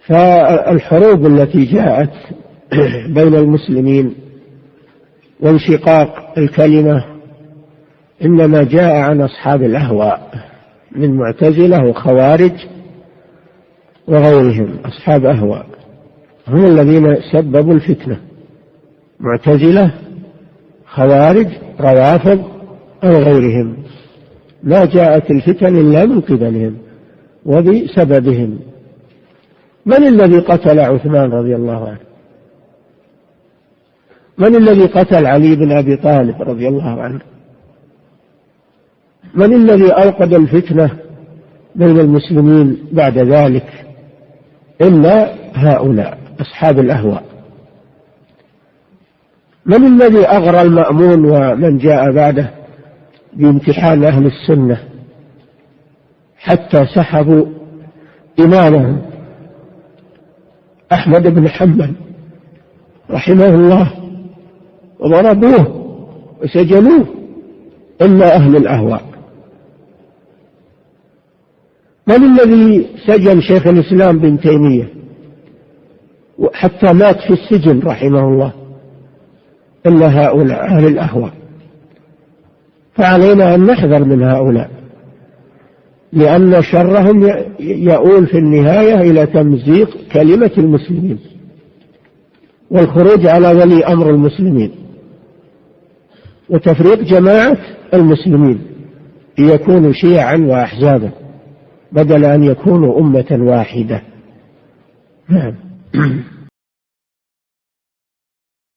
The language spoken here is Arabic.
فالحروب التي جاءت بين المسلمين وانشقاق الكلمة إنما جاء عن أصحاب الأهواء من معتزلة وخوارج وغيرهم. أصحاب أهواء هم الذين سببوا الفتنة، معتزلة، خوارج، روافض أو غيرهم. لا جاءت الفتن إلا من قبلهم وبسببهم. من الذي قتل عثمان رضي الله عنه؟ من الذي قتل علي بن أبي طالب رضي الله عنه؟ من الذي أوقد الفتنة بين المسلمين بعد ذلك إلا هؤلاء أصحاب الأهواء. من الذي أغرى المأمون ومن جاء بعده بامتحان أهل السنة حتى سحبوا إمامهم أحمد بن حنبل رحمه الله وضربوه وسجنوه إلا أهل الأهواء؟ من الذي سجن شيخ الإسلام بن تيمية حتى مات في السجن رحمه الله إلا هؤلاء أهل الأهواء؟ فعلينا أن نحذر من هؤلاء، لأن شرهم يؤول في النهاية إلى تمزيق كلمة المسلمين والخروج على ولي أمر المسلمين وتفريق جماعة المسلمين ليكونوا شيعا وأحزابا بدل أن يكونوا أمة واحدة. نعم.